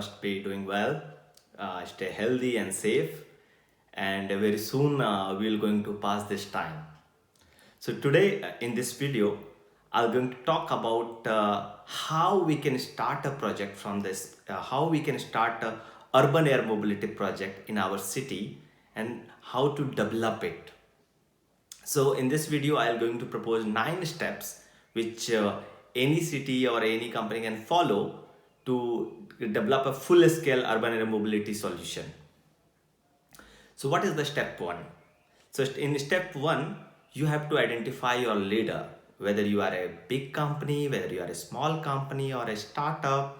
must be doing well. Stay healthy and safe. And very soon we're going to pass this time. So today in this video, I'm going to talk about how we can start a project from this, how we can start a urban air mobility project in our city and how to develop it. So in this video, I'm going to propose 9 steps which any city or any company can follow to develop a full-scale urban air mobility solution. So what is the step 1? So in step 1, you have to identify your leader, whether you are a big company, whether you are a small company or a startup,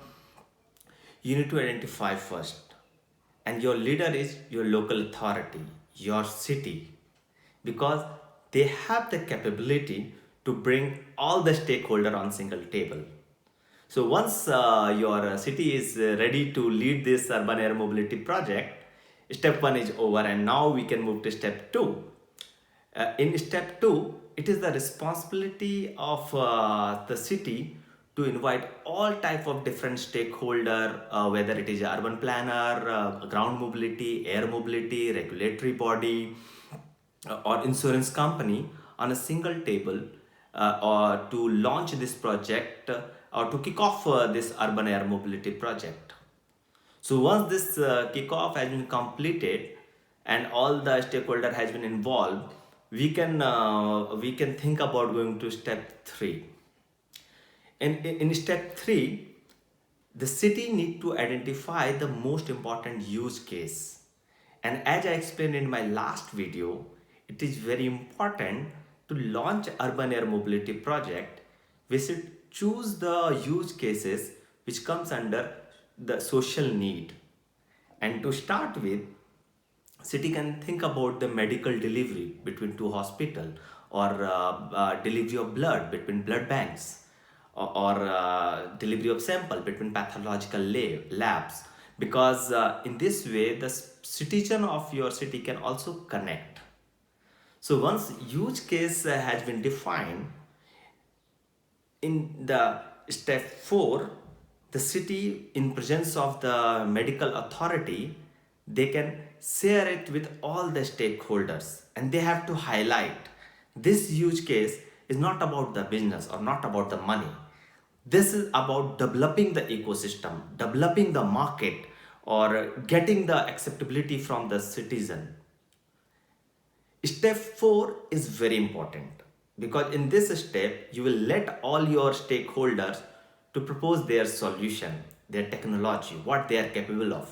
you need to identify first. And your leader is your local authority, your city, because they have the capability to bring all the stakeholder on single table. So once your city is ready to lead this urban air mobility project, step 1 is over and now we can move to step 2. In step 2, it is the responsibility of the city to invite all type of different stakeholder, whether it is urban planner, ground mobility, air mobility, regulatory body, or insurance company on a single table or to launch this project or to kick off this urban air mobility project. So once this kickoff has been completed and all the stakeholder has been involved, we can think about going to step 3. In step 3, the city need to identify the most important use case. And as I explained in my last video, it is very important to launch urban air mobility project. We should choose the use cases which comes under the social need. And to start with, city can think about the medical delivery between two hospitals or delivery of blood between blood banks or delivery of sample between pathological labs, because in this way the citizen of your city can also connect. So once use case has been defined, in the step 4, the city in presence of the medical authority, they can share it with all the stakeholders and they have to highlight this use case is not about the business or not about the money. This is about developing the ecosystem, developing the market, or getting the acceptability from the citizen. Step 4 is very important because in this step, you will let all your stakeholders to propose their solution, their technology, what they are capable of.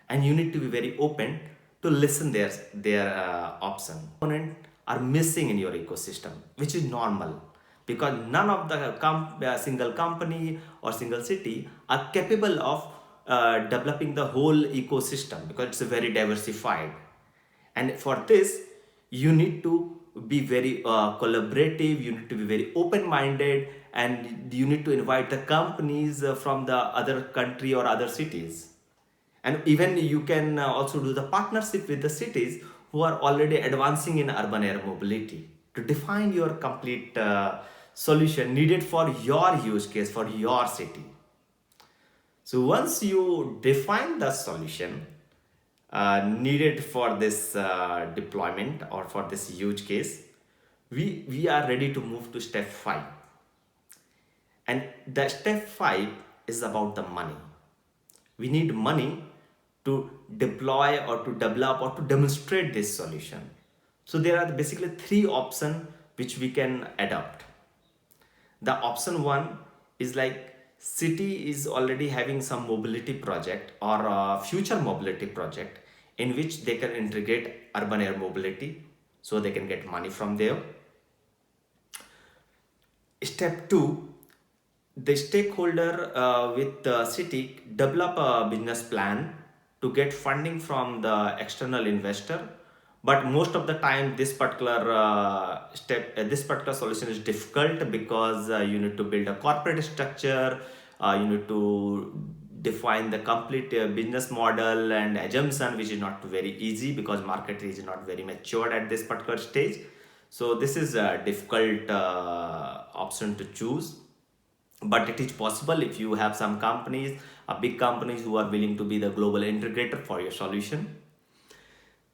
And you need to be very open to listen their option. Components are missing in your ecosystem, which is normal because none of the single company or single city are capable of developing the whole ecosystem because it's very diversified. And for this, you need to be very collaborative, you need to be very open-minded, and you need to invite the companies from the other country or other cities. And even you can also do the partnership with the cities who are already advancing in urban air mobility to define your complete solution needed for your use case, for your city. So once you define the solution needed for this deployment or for this use case, we are ready to move to step 5. And the step 5 is about the money. We need money to deploy or to develop or to demonstrate this solution. So there are basically 3 options which we can adopt. The option 1 is like city is already having some mobility project or a future mobility project in which they can integrate urban air mobility so they can get money from there. Step 2, the stakeholder with the city develop a business plan to get funding from the external investor. But most of the time this particular this particular solution is difficult because you need to build a corporate structure, you need to define the complete business model and assumption, which is not very easy because market is not very matured at this particular stage. So this is a difficult option to choose, but it is possible if you have some companies big companies who are willing to be the global integrator for your solution.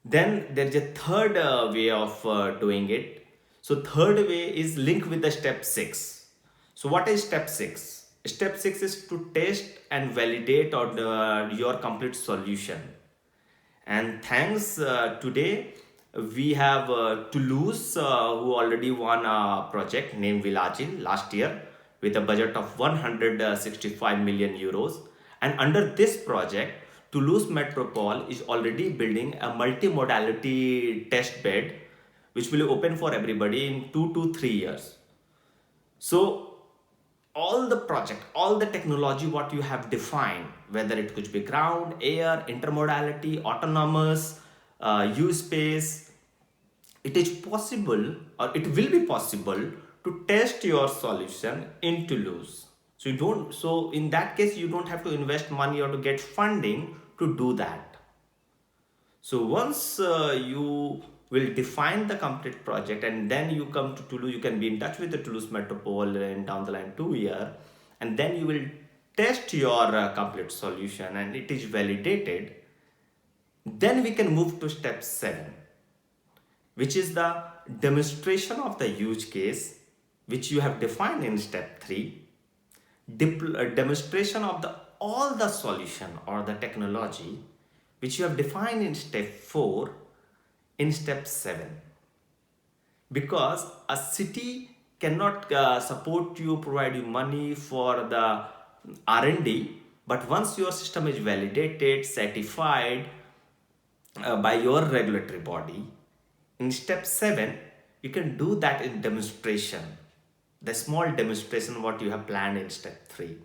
Then there is a third way of doing it. So third way is linked with the step 6. So what is step 6? Step 6 is to test and validate on your complete solution. And thanks today we have Toulouse who already won a project named Villagil last year with a budget of 165 million euros. And under this project, Toulouse Metropole is already building a multimodality test bed which will open for everybody in 2 to 3 years. So all the project, all the technology what you have defined, whether it could be ground, air, intermodality, autonomous, U-space, it is possible or it will be possible to test your solution in Toulouse. So in that case, you don't have to invest money or to get funding to do that. So once you will define the complete project and then you come to Toulouse, you can be in touch with the Toulouse Metropole in down the line 2 year, and then you will test your complete solution and it is validated. Then we can move to step 7, which is the demonstration of the use case, which you have defined in step 3. Demonstration of all the solution or the technology which you have defined in step 4 in step 7, because a city cannot support you, provide you money for the R&D, but once your system is validated, certified by your regulatory body, in step 7 you can do that in demonstration, the small demonstration what you have planned in step 3.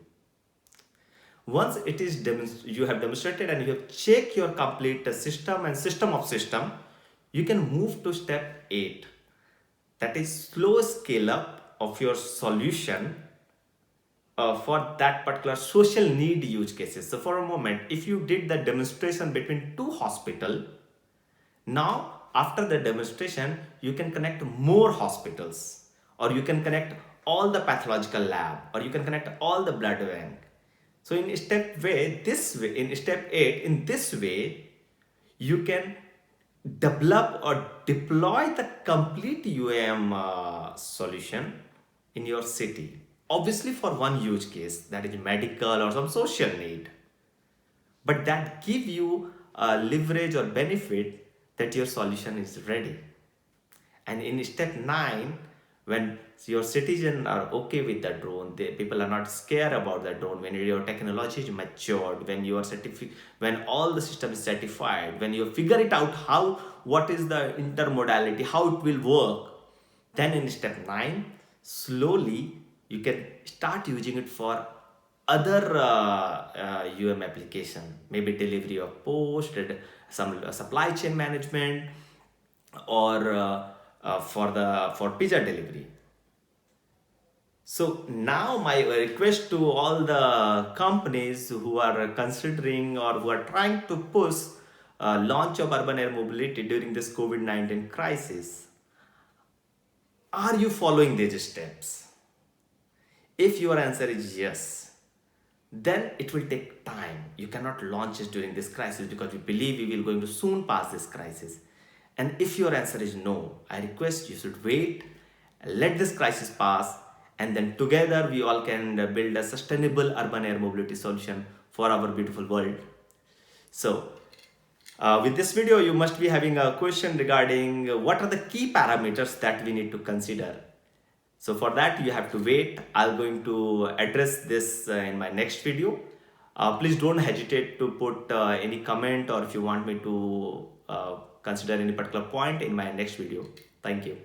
Once it is you have demonstrated and you have checked your complete system and system of system, you can move to step 8, that is slow scale up of your solution for that particular social need use cases. So for a moment, if you did the demonstration between 2 hospitals, now after the demonstration you can connect more hospitals, or you can connect all the pathological lab, or you can connect all the blood bank. So in step 8, in this way, you can develop or deploy the complete UAM solution in your city. Obviously for one use case, that is medical or some social need. But that give you a leverage or benefit that your solution is ready. And in step 9, when your citizens are okay with the drone, people are not scared about the drone, when your technology is matured, when you are when all the system is certified, when you figure it out what is the intermodality, how it will work, then in step 9, slowly you can start using it for other UM application, maybe delivery of post, some supply chain management, or for pizza delivery. So now my request to all the companies who are considering or who are trying to push launch of urban air mobility during this COVID-19 crisis, are you following these steps? If your answer is yes, then it will take time. You cannot launch it during this crisis because we believe we will going to soon pass this crisis. And if your answer is no, I request you should wait, let this crisis pass, and then together we all can build a sustainable urban air mobility solution for our beautiful world. So with this video, you must be having a question regarding what are the key parameters that we need to consider. So for that, you have to wait. I'm going to address this in my next video. Please don't hesitate to put any comment, or if you want me to consider any particular point in my next video. Thank you.